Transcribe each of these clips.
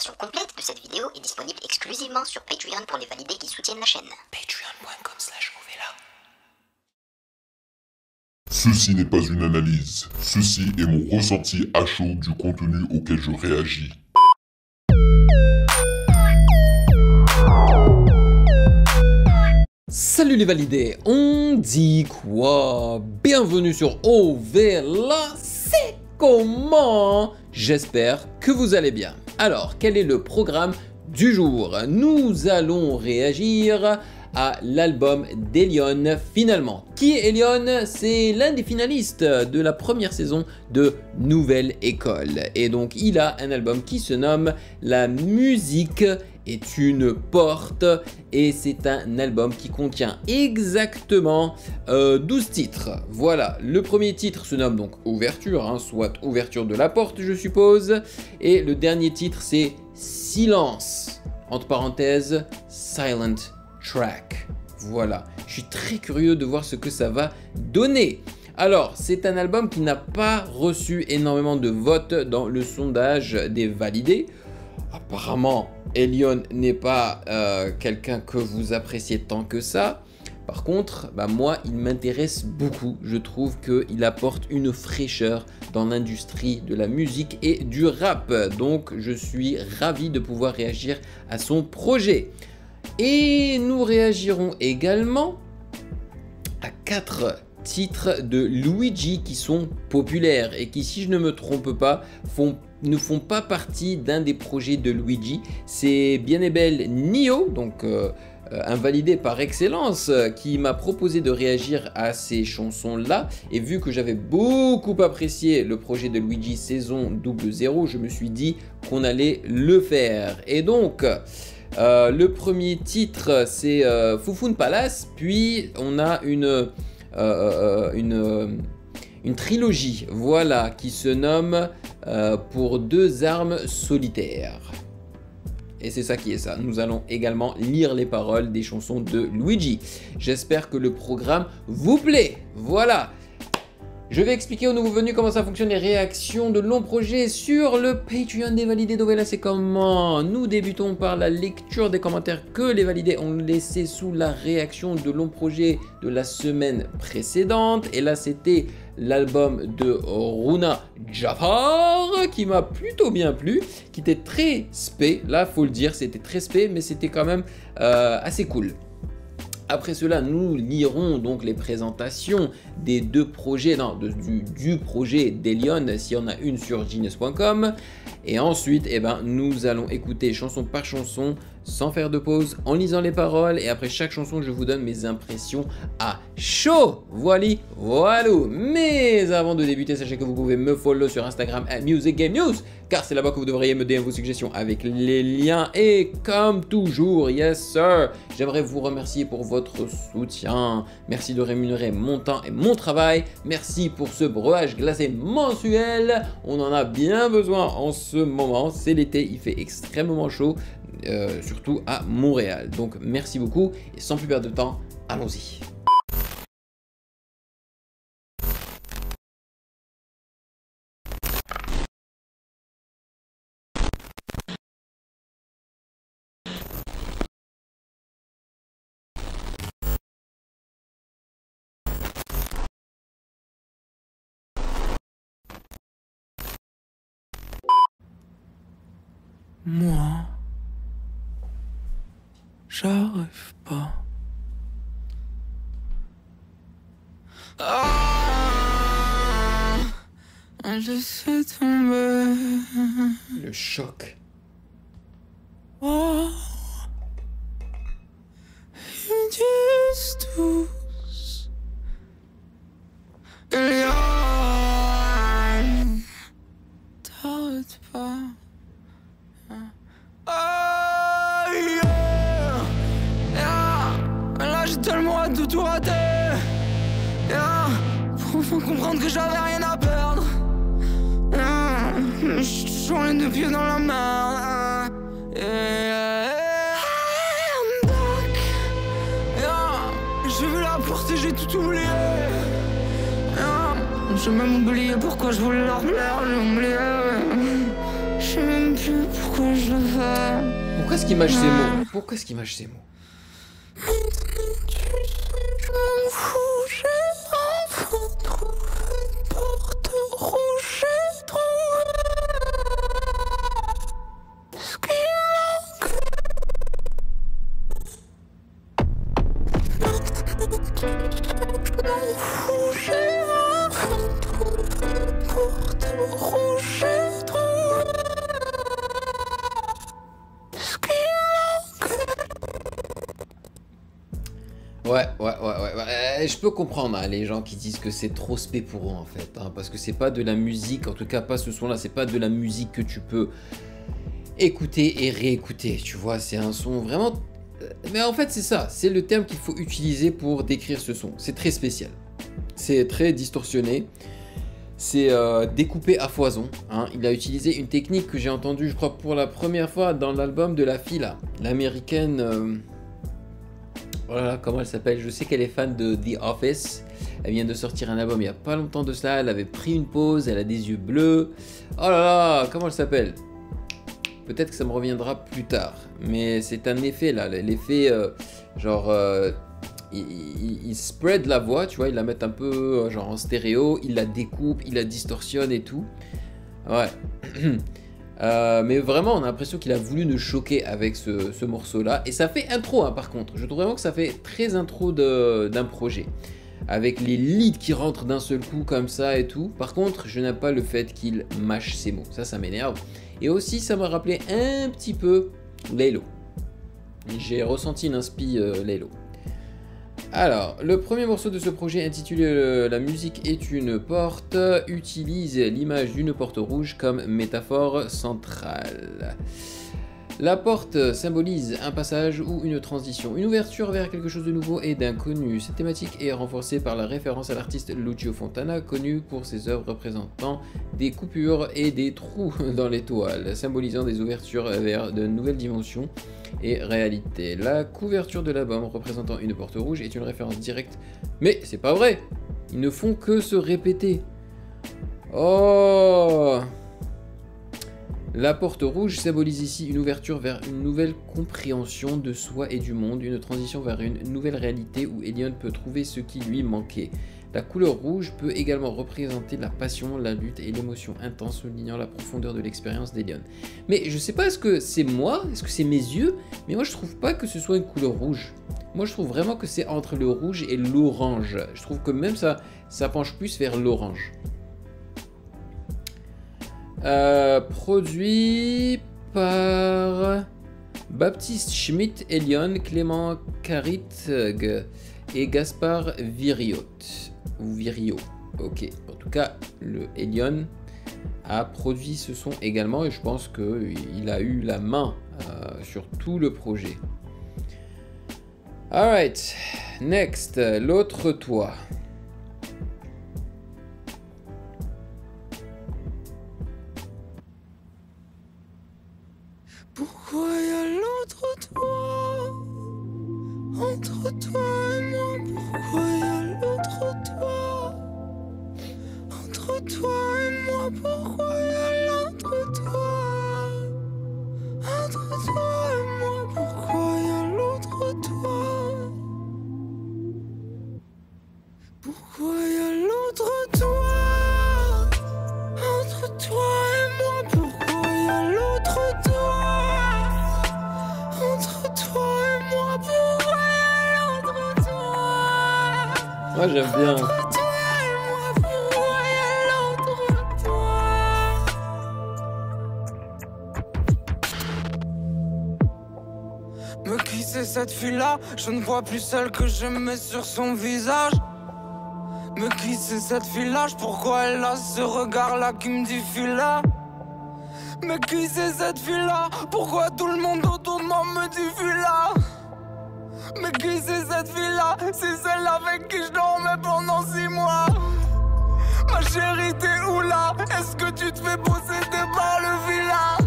version complète de cette vidéo est disponible exclusivement sur Patreon pour les validés qui soutiennent la chaîne. Patreon.com/Ovela. Ceci n'est pas une analyse, ceci est mon ressenti à chaud du contenu auquel je réagis. Salut les validés, on dit quoi? Bienvenue sur Ovela, c'est comment? J'espère que vous allez bien. Alors, quel est le programme du jour? Nous allons réagir à l'album d'Elion finalement. Qui est Elion? C'est l'un des finalistes de la première saison de Nouvelle École. Et donc il a un album qui se nomme La musique est une porte. Et c'est un album qui contient exactement 12 titres. Voilà, le premier titre se nomme donc Ouverture, hein, soit Ouverture de la porte je suppose. Et le dernier titre c'est Silence, entre parenthèses, Silent Track. Voilà, je suis très curieux de voir ce que ça va donner. Alors, c'est un album qui n'a pas reçu énormément de votes dans le sondage des validés. Apparemment, Elion n'est pas quelqu'un que vous appréciez tant que ça. Par contre, moi, il m'intéresse beaucoup. Je trouve qu'il apporte une fraîcheur dans l'industrie de la musique et du rap. Donc, je suis ravi de pouvoir réagir à son projet. Et nous réagirons également à 4 titres de Luigi qui sont populaires et qui, si je ne me trompe pas, ne font pas partie d'un des projets de Luigi. C'est bien et belle Nio, donc un validé par excellence, qui m'a proposé de réagir à ces chansons-là. Et vu que j'avais beaucoup apprécié le projet de Luigi saison 00, je me suis dit qu'on allait le faire. Et donc le premier titre c'est Foufoune Palace, puis on a une trilogie, voilà, qui se nomme Pour deux armes solitaires. Et c'est ça qui est ça. Nous allons également lire les paroles des chansons de Luigi. J'espère que le programme vous plaît. Voilà. Je vais expliquer aux nouveaux venus comment ça fonctionne les réactions de longs projets sur le Patreon des validés d'Ovela. C'est comment? Nous débutons par la lecture des commentaires que les validés ont laissés sous la réaction de longs projets de la semaine précédente. Et là, c'était l'album de Runa Jafar qui m'a plutôt bien plu, qui était très spé. Là, faut le dire, c'était très spé, mais c'était quand même assez cool. Après cela, nous lirons donc les présentations des deux projets, du projet d'Elion, s'il y en a une sur Genius.com. Et ensuite, nous allons écouter chanson par chanson, sans faire de pause, en lisant les paroles. Et après chaque chanson, je vous donne mes impressions à chaud. Voilà. Mais avant de débuter, sachez que vous pouvez me follow sur Instagram @MusicGameNews, car c'est là-bas que vous devriez me DM vos suggestions avec les liens. Et comme toujours, yes sir, j'aimerais vous remercier pour votre soutien. Merci de rémunérer mon temps et mon travail. Merci pour ce breuvage glacé mensuel. On en a bien besoin en ce moment. C'est l'été, il fait extrêmement chaud. Surtout à Montréal. Donc merci beaucoup et sans plus perdre de temps, allons-y. Moi, j'arrive pas. Je suis tombé. Le choc. Oh, ils disent tous. Elion, t'arrêtes pas. Là j'ai tellement hâte de tout rater. Pour enfin comprendre que j'avais rien à perdre. Je suis toujours les deux pieds dans la mer. I'm back. J'ai vu la porte et j'ai tout oublié. J'ai même oublié pourquoi je voulais leur plaire. J'ai oublié. Je sais même plus pourquoi. pourquoi je le fais. Pourquoi est-ce qu'il mâche ses mots? Pourquoi est-ce qu'il mâche ses mots? Je m'en fous, j'ai enfin trouvé une porte rouge, j'ai trouvé ce qui manque. Je m'en fous, j'ai enfin trouvé une porte rouge, j'ai trouvé ce qui manque. Ouais. Je peux comprendre hein, les gens qui disent que c'est trop spé pour eux en fait. Hein, parce que c'est pas de la musique, en tout cas pas ce son-là, c'est pas de la musique que tu peux écouter et réécouter. Tu vois, c'est un son vraiment... Mais en fait c'est ça, c'est le terme qu'il faut utiliser pour décrire ce son. C'est très spécial. C'est très distorsionné. C'est découpé à foison. Hein. Il a utilisé une technique que j'ai entendue, je crois, pour la première fois dans l'album de la fille là, l'américaine... Voilà, comment elle s'appelle? Je sais qu'elle est fan de The Office. Elle vient de sortir un album il n'y a pas longtemps de cela. Elle avait pris une pause. Elle a des yeux bleus. Oh là là, comment elle s'appelle? Peut-être que ça me reviendra plus tard. Mais c'est un effet là. L'effet genre... il spread la voix, tu vois. Il la met un peu genre en stéréo. Il la découpe, il la distorsionne et tout. Ouais. Mais vraiment, on a l'impression qu'il a voulu nous choquer avec ce morceau-là. Et ça fait intro, hein, par contre. Je trouve vraiment que ça fait très intro d'un projet. Avec les leads qui rentrent d'un seul coup comme ça et tout. Par contre, je n'aime pas le fait qu'il mâche ses mots. Ça m'énerve. Et aussi, ça m'a rappelé un petit peu Laylo. J'ai ressenti une inspi Laylo. Alors, le premier morceau de ce projet intitulé La musique est une porte utilise l'image d'une porte rouge comme métaphore centrale. La porte symbolise un passage ou une transition, une ouverture vers quelque chose de nouveau et d'inconnu. Cette thématique est renforcée par la référence à l'artiste Lucio Fontana, connu pour ses œuvres représentant des coupures et des trous dans les toiles, symbolisant des ouvertures vers de nouvelles dimensions et réalités. La couverture de l'album représentant une porte rouge est une référence directe, mais c'est pas vrai, ils ne font que se répéter. Oh! La porte rouge symbolise ici une ouverture vers une nouvelle compréhension de soi et du monde, une transition vers une nouvelle réalité où Elion peut trouver ce qui lui manquait. La couleur rouge peut également représenter la passion, la lutte et l'émotion intense, soulignant la profondeur de l'expérience d'Elion. Mais je sais pas, est-ce que c'est moi, est-ce que c'est mes yeux, mais moi je trouve pas que ce soit une couleur rouge. Moi je trouve vraiment que c'est entre le rouge et l'orange. Je trouve que même ça penche plus vers l'orange. Produit par Baptiste Schmidt, Elion, Clément Caritg et Gaspard Viriot. Ou Virio. Ok. En tout cas, le Elion a produit ce son également et je pense qu'il a eu la main sur tout le projet. Alright. Next. L'autre toit. Pourquoi y a l'autre toi? Entre toi et moi, pourquoi y a l'autre toi? Entre toi et moi, pourquoi y a l'autre toi? Entre toi et moi, pourquoi y a l'autre toi? Pourquoi y a l'autre toi? Entre toi et moi, pourquoi y a l'autre toi? Entre toi et moi, pourquoi y a l'autre toi? Moi j'aime bien. Entre toi et moi, pourquoi y a l'autre toi? Mais qui c'est cette fille-là? Je ne vois plus celle que j'aimais sur son visage. Mais qui c'est cette fille-là? Pourquoi elle a ce regard-là qui me dit fille-là? Mais qui c'est cette fille-là? Pourquoi tout le monde autour de moi me dit fille-là? Mais qui c'est cette fille-là? C'est celle avec qui je dormais pendant 6 mois. Ma chérie, t'es où là? Est-ce que tu te fais posséder par le vilain?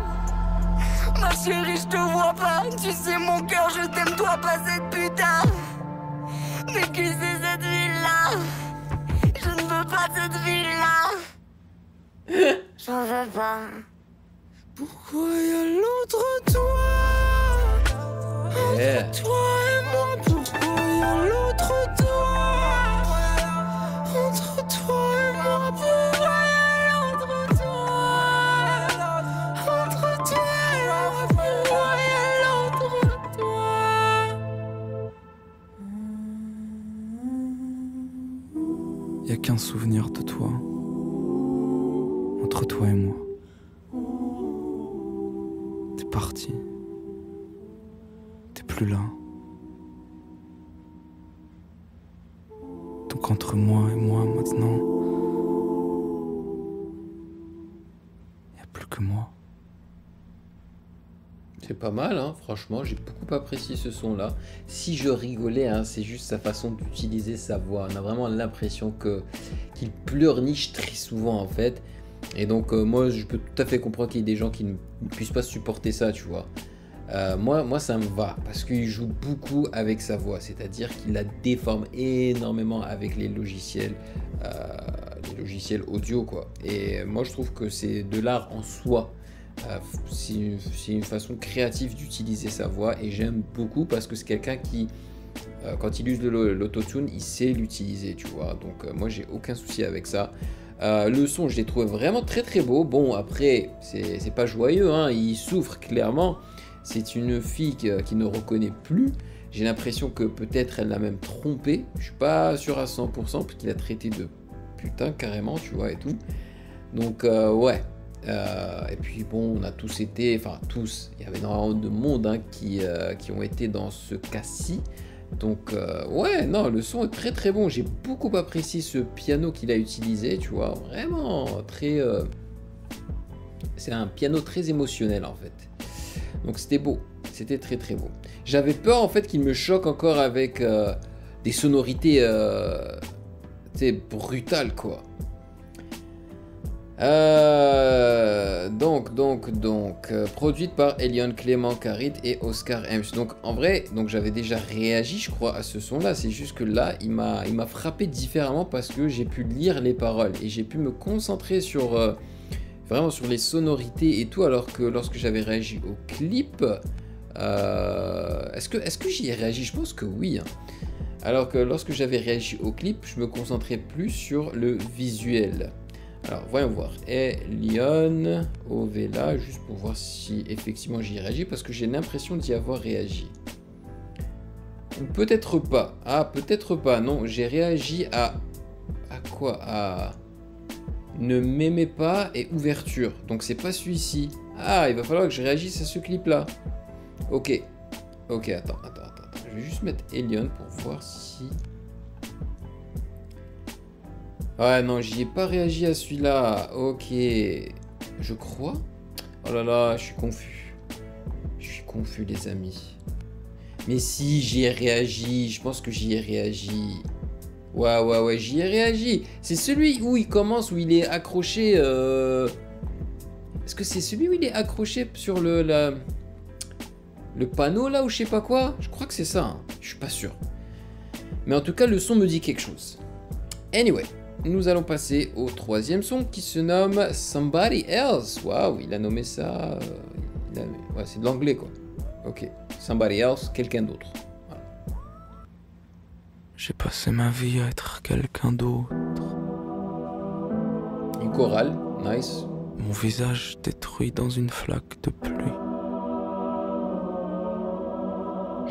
Ma chérie, je te vois pas. Tu sais mon cœur, je t'aime toi, pas cette putain. Mais qui c'est cette ville-là? Je ne veux pas cette ville-là. J'en veux pas. Pourquoi y a l'autre? Ouais. Entre toi et moi, pourquoi y'a l'autre toi? Entre toi et moi, pourquoi y'a l'autre toi? Entre toi et moi, pourquoi y'a l'autre toi? Y'a qu'un souvenir de toi. Entre toi et moi. T'es parti. T'es plus là. Donc entre moi et moi maintenant, y a plus que moi. C'est pas mal, hein, franchement, j'ai beaucoup apprécié ce son-là. Si je rigolais, hein, c'est juste sa façon d'utiliser sa voix. On a vraiment l'impression qu'il pleurniche très souvent, en fait. Et donc, moi, je peux tout à fait comprendre qu'il y ait des gens qui ne puissent pas supporter ça, tu vois. Moi, ça me va, parce qu'il joue beaucoup avec sa voix. C'est-à-dire qu'il la déforme énormément avec les logiciels audio, quoi. Et moi, je trouve que c'est de l'art en soi. C'est une façon créative d'utiliser sa voix et j'aime beaucoup parce que c'est quelqu'un qui, quand il use l'autotune, il sait l'utiliser, tu vois. Donc moi j'ai aucun souci avec ça. Le son, je l'ai trouvé vraiment très très beau. Bon, après, c'est pas joyeux, hein, il souffre clairement. C'est une fille qui ne reconnaît plus. J'ai l'impression que peut-être elle l'a même trompé. Je suis pas sûr à 100% parce qu'il a traité de putain carrément, tu vois, et tout. Donc ouais. Et puis bon, on a tous été, enfin tous, il y avait énormément de monde, hein, qui ont été dans ce cas-ci. Donc ouais, non, le son est très très bon. J'ai beaucoup apprécié ce piano qu'il a utilisé, tu vois, vraiment très... c'est un piano très émotionnel en fait. Donc c'était beau, c'était très très beau. J'avais peur en fait qu'il me choque encore avec des sonorités brutales, quoi. Produite par Elion Clément Carit et Oscar Hems. Donc en vrai, donc j'avais déjà réagi, je crois, à ce son-là. C'est juste que là, il m'a frappé différemment parce que j'ai pu lire les paroles et j'ai pu me concentrer sur vraiment sur les sonorités et tout, alors que lorsque j'avais réagi au clip, est-ce que j'y ai réagi? Je pense que oui. Hein. Alors que lorsque j'avais réagi au clip, je me concentrais plus sur le visuel. Alors, voyons voir. Elion Ovela, juste pour voir si effectivement j'y ai réagi, parce que j'ai l'impression d'y avoir réagi. Ou peut-être pas. Ah, peut-être pas. Non, j'ai réagi à quoi? À ne m'aimez pas et ouverture. Donc, c'est pas celui-ci. Ah, il va falloir que je réagisse à ce clip-là. Ok. Ok, attends. Je vais juste mettre Elion pour voir si... Ouais, non, j'y ai pas réagi à celui-là. Ok. Je crois. Oh là là, je suis confus. Je suis confus, les amis. Mais si, j'y ai réagi. Je pense que j'y ai réagi. Ouais, j'y ai réagi. C'est celui où il commence, où il est accroché... Est-ce que c'est celui où il est accroché sur le panneau, là, ou je sais pas quoi? Je crois que c'est ça. Hein. Je suis pas sûr. Mais en tout cas, le son me dit quelque chose. Anyway. Nous allons passer au troisième son qui se nomme Somebody Else. Waouh, il a nommé ça... Ouais, c'est de l'anglais, quoi. Ok. Somebody Else, quelqu'un d'autre. Voilà. J'ai passé ma vie à être quelqu'un d'autre. Une chorale, nice. Mon visage détruit dans une flaque de pluie.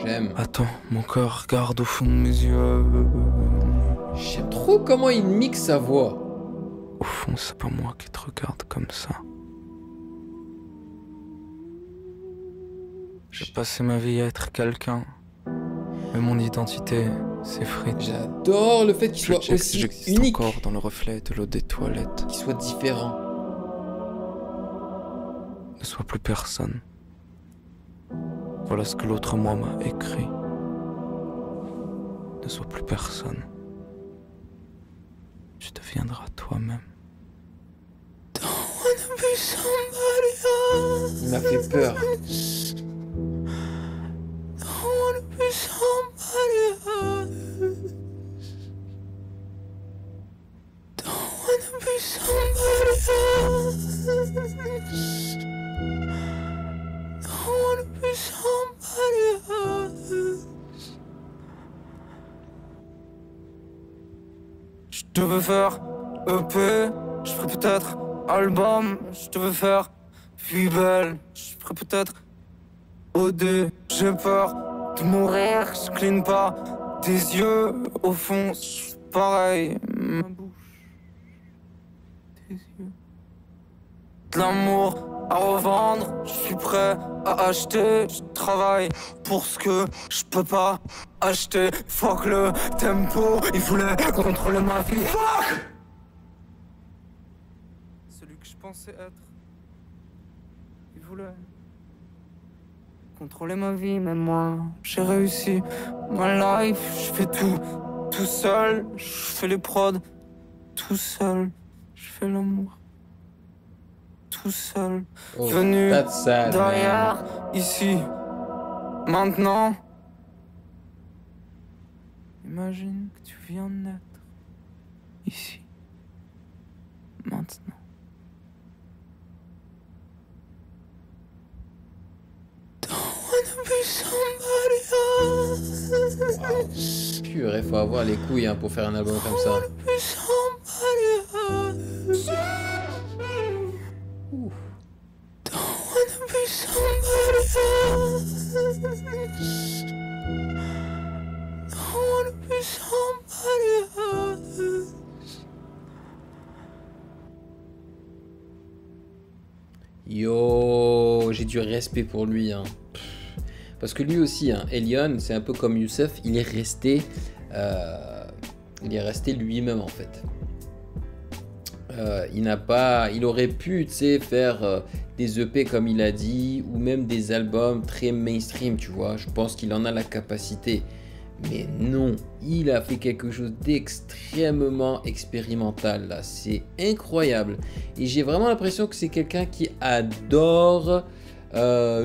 J'aime. Attends, mon corps regarde au fond de mes yeux. J'aime trop comment il mixe sa voix. Au fond, c'est pas moi qui te regarde comme ça. J'ai passé ma vie à être quelqu'un. Mais mon identité s'effrite. J'adore le fait qu'il soit aussi unique. Encore dans le reflet de l'eau des toilettes. Qu'il soit différent. Ne sois plus personne. Voilà ce que l'autre moi m'a écrit. Ne sois plus personne. Tu deviendras toi-même. Il m'a fait peur. veux faire EP, je ferai peut-être album, je te veux faire vie belle, je ferai peut-être OD. J'ai peur de mourir, je cligne pas des yeux au fond, pareil, ma bouche, tes yeux. De l'amour à revendre, je suis prêt à acheter, je travaille pour ce que je peux pas acheter. Fuck le tempo, il voulait contrôler ma vie. Fuck! Celui que je pensais être, il voulait contrôler ma vie, mais moi j'ai réussi ma life, je fais tout seul, je fais les prods tout seul, je fais l'amour tout seul, venu derrière, ici, maintenant. Imagine que tu viens de naître, ici, maintenant. Don't wanna be somebody else. Purée, faut avoir les couilles hein, pour faire un album comme ça. Yo, j'ai du respect pour lui. Hein. Parce que lui aussi, hein, Elion, c'est un peu comme Youssef, il est resté lui-même en fait. Il aurait pu, tu sais, faire des EP comme il a dit, ou même des albums très mainstream, tu vois. Je pense qu'il en a la capacité. Mais non, il a fait quelque chose d'extrêmement expérimental là. C'est incroyable. Et j'ai vraiment l'impression que c'est quelqu'un qui adore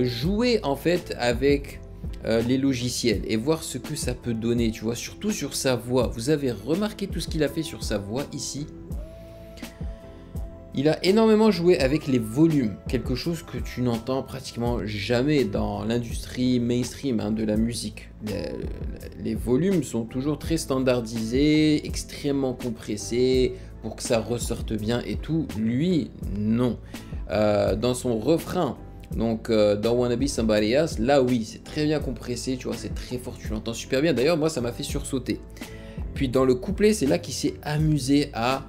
jouer en fait avec les logiciels et voir ce que ça peut donner, tu vois. Surtout sur sa voix. Vous avez remarqué tout ce qu'il a fait sur sa voix ici? Il a énormément joué avec les volumes, quelque chose que tu n'entends pratiquement jamais dans l'industrie mainstream hein, de la musique. Les volumes sont toujours très standardisés, extrêmement compressés pour que ça ressorte bien et tout. Lui, non. Dans son refrain, donc dans Wanna Be Somebody Else, là oui, c'est très bien compressé, tu vois, c'est très fort, tu l'entends super bien. D'ailleurs, moi, ça m'a fait sursauter. Puis dans le couplet, c'est là qu'il s'est amusé à...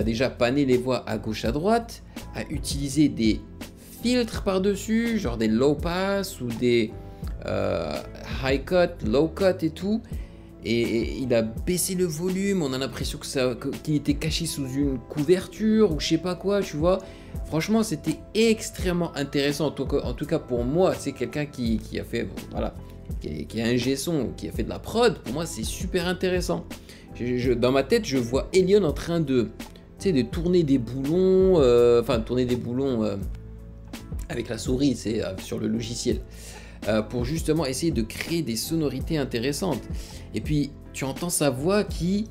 déjà panner les voix à gauche à droite, à utiliser des filtres par-dessus, genre des low pass ou des high cut, low cut et tout. Et il a baissé le volume, on a l'impression qu'il était caché sous une couverture ou je sais pas quoi, tu vois. Franchement, c'était extrêmement intéressant. En tout cas pour moi, c'est quelqu'un qui a fait, bon, voilà, qui est un G-son, qui a fait de la prod. Pour moi, c'est super intéressant. Dans ma tête, je vois Elion en train de tourner des boulons, avec la souris, c'est sur le logiciel, pour justement essayer de créer des sonorités intéressantes. Et puis tu entends sa voix qui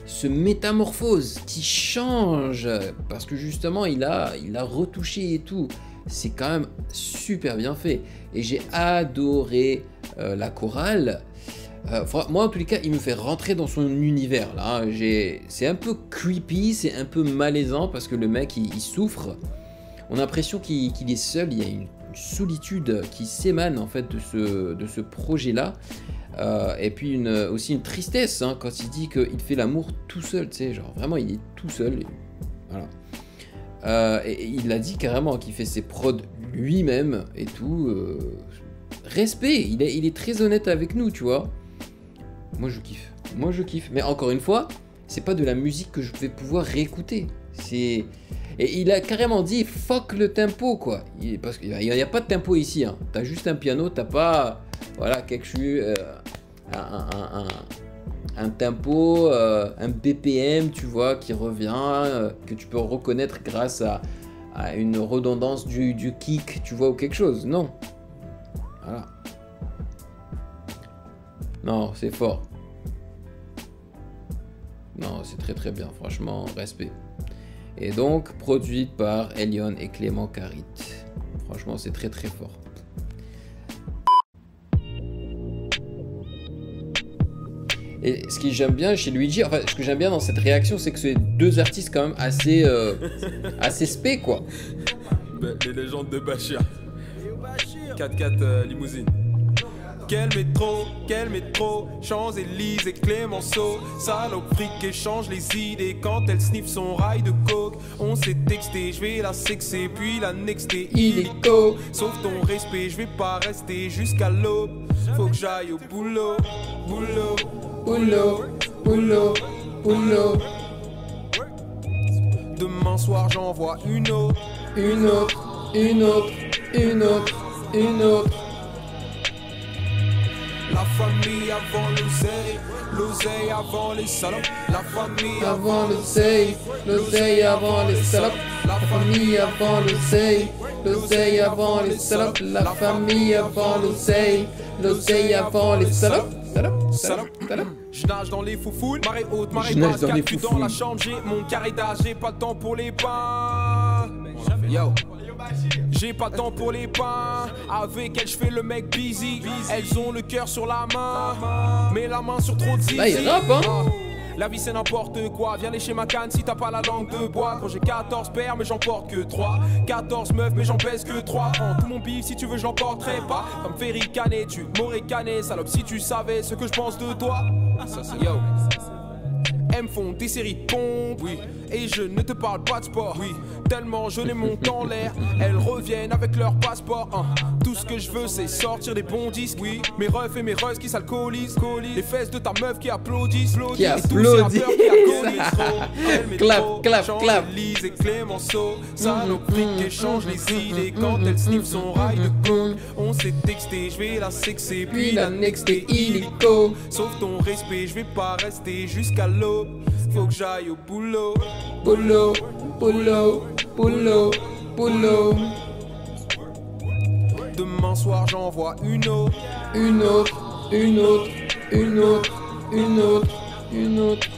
se métamorphose, qui change, parce que justement il a retouché et tout. C'est quand même super bien fait. Et j'ai adoré la chorale. Moi en tous les cas il me fait rentrer dans son univers là, hein. C'est un peu creepy, c'est un peu malaisant parce que le mec il souffre, on a l'impression qu'il est seul, il y a une solitude qui s'émane en fait de ce projet là, et puis aussi une tristesse hein, quand il dit qu'il fait l'amour tout seul, tu sais, genre vraiment il est tout seul, et voilà. Et il a dit carrément qu'il fait ses prods lui-même et tout, respect, il est très honnête avec nous, tu vois. Moi je kiffe, mais encore une fois, c'est pas de la musique que je vais pouvoir réécouter. Et il a carrément dit fuck le tempo quoi, parce qu'il n'y a pas de tempo ici, hein. T'as juste un piano, t'as pas voilà quelque chose, un tempo, un BPM, tu vois, qui revient, que tu peux reconnaître grâce à une redondance du kick, tu vois, ou quelque chose. Non, voilà. Non, c'est fort. Non, c'est très très bien, franchement, respect. Et donc, produite par Elion et Clément Carit. Franchement, c'est très très fort. Et ce que j'aime bien chez Luigi, enfin ce que j'aime bien dans cette réaction, c'est que c'est deux artistes quand même assez assez spé quoi. Les légendes de Bachir. 4x4 limousine. Quel métro, Champs-Élysées, Clémenceau. Salope fric échange les idées quand elle sniffe son rail de coke. On s'est texté, je vais la sexer puis la nexter illico. Sauf ton respect, je vais pas rester jusqu'à l'aube. Faut que j'aille au boulot, boulot, boulot, boulot, boulot. Demain soir j'envoie une autre, une autre, une autre, une autre, une autre. La famille avant l'oseille, l'oseille avant les salopes. La famille avant l'oseille, l'oseille avant les salopes. La famille avant l'oseille, l'oseille avant les salopes. La famille avant l'oseille, l'oseille avant les salopes. Je nage dans les foufounes, marée haute, marée basse, calcul dans la chambre, j'ai mon carré d'âge, j'ai pas de temps pour les pains. Yo. J'ai pas de temps pour les pains. Avec elles je fais le mec busy. Elles ont le cœur sur la main, mais la main sur trop de zizi. Là il rappe hein. La vie c'est n'importe quoi. Viens lécher ma canne si t'as pas la langue de bois. Quand j'ai 14 pères mais j'en porte que 3. 14 meufs mais j'en pèse que 3. En tout mon bif si tu veux j'en porterai pas. Ça me fait ricaner, tu m'aurais canné. Salope si tu savais ce que je pense de toi. Ça c'est yo. Elles me font des séries de pompes, oui. Et je ne te parle pas de sport, oui. Tellement je les monte en l'air. Elles reviennent avec leur passeport, hein. Tout ce que je veux c'est sortir des bons disques, oui. Mes refs et mes russes qui s'alcoolisent, les fesses de ta meuf qui applaudissent, qui applaudissent. Clap, clap, clap. Et Clémenceau, salope fric échange les idées quand elle sniffe son rail de coke. On s'est texté, je vais la sexer puis la nexter illico. Sauf ton respect, je vais pas rester jusqu'à l'aube. Faut que j'aille au boulot, boulot, boulot, boulot, boulot. Demain soir j'envoie une autre, une autre, une autre, une autre, une autre, une autre.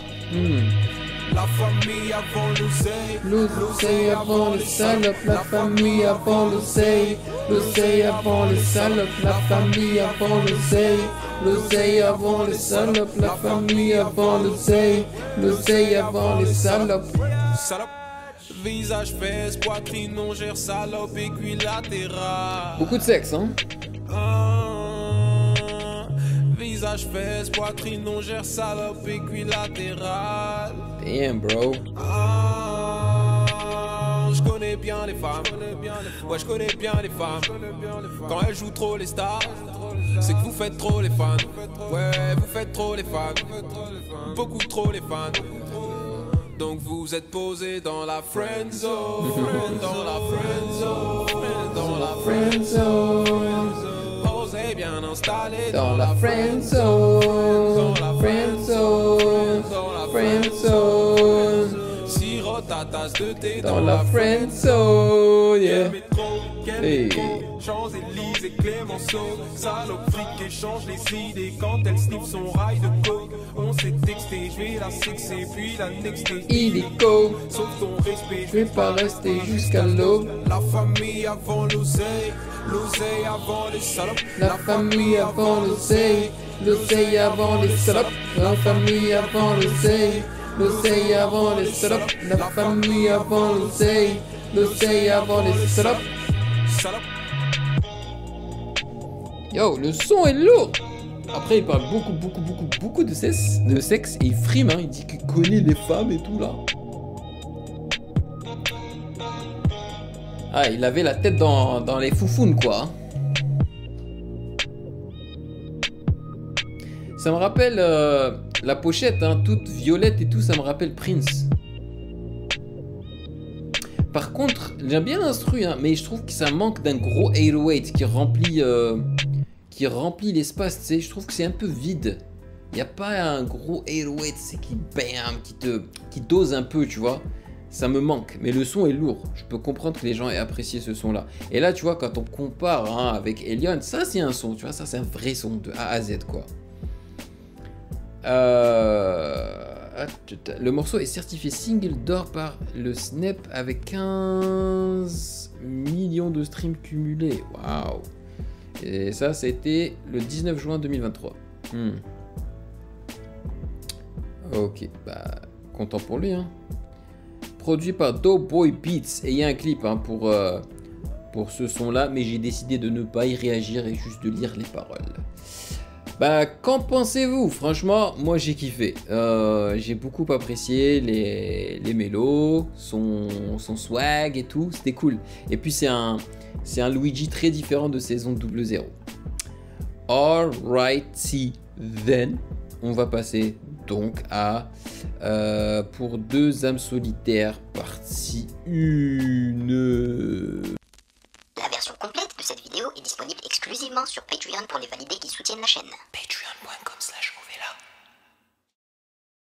La famille avant l'oseille, l'oseille avant les salopes. La famille avant l'oseille, l'oseille avant les salopes. La famille avant l'oseille, l'oseille avant les salopes. La famille avant l'oseille, l'oseille avant les salopes. Salope, visage, fesses, poitrine, longère, salope, aiguille latérale. Beaucoup de sexe hein. Visage, fesses, poitrine, longère, salope, aiguille latérale. Damn bro. Je connais bien les femmes. Ouais, je connais bien les femmes. Quand elles jouent trop les stars, c'est que vous faites trop les fans. Ouais, vous faites trop les fans. Beaucoup trop les fans. Donc vous êtes posé dans la friend zone. Dans la friend zone. Dans la friend zone. Posé bien installé dans la friend zone. Friend zone. Friend zone. Sirote à tasse de thé dans la friend zone. Yeah. Hey. Champs-Élysées, Clémenceau. Salope fric échange les idées quand elle sniffe son rail de coke. On s'est texté, je vais la sexer puis la nexter illico. Sauf ton respect, je vais pas rester jusqu'à l'aube. La famille avant l'oseille, l'oseille avant les salopes. La famille avant l'oseille, l'oseille avant les salopes. La famille avant l'oseille, l'oseille avant les salopes. La famille avant l'oseille, l'oseille avant les salopes. Yo, le son est lourd. Après, il parle beaucoup de sexe et il frime, hein. Il dit qu'il connaît les femmes et tout là. Ah, il avait la tête dans les foufounes quoi. Ça me rappelle la pochette, hein, toute violette et tout, ça me rappelle Prince. Par contre, j'aime bien l'instru, hein, mais je trouve que ça manque d'un gros 808 qui remplit l'espace, tu sais. Je trouve que c'est un peu vide. Il n'y a pas un gros 808, c'est qui bam, qui dose un peu, tu vois. Ça me manque, mais le son est lourd. Je peux comprendre que les gens aient apprécié ce son-là. Et là, tu vois, quand on compare hein, avec Elion, ça c'est un son, tu vois, ça c'est un vrai son de A à Z, quoi. Le morceau est certifié single d'or par le Snap avec 15 millions de streams cumulés. Waouh! Et ça, c'était le 19 juin 2023. Ok, bah, content pour lui, hein. Produit par Doughboy Beats, et il y a un clip hein, pour ce son-là, mais j'ai décidé de ne pas y réagir et juste de lire les paroles. Bah, qu'en pensez-vous? Franchement, moi j'ai kiffé. J'ai beaucoup apprécié les mélos, son swag et tout, c'était cool. Et puis c'est un Luigi très différent de saison 00. Alrighty then, on va passer donc à pour 2 âmes solitaires partie 1. La version complète de cette vidéo est disponible exclusivement sur Patreon pour les validés qui soutiennent la chaîne. Patreon.com/.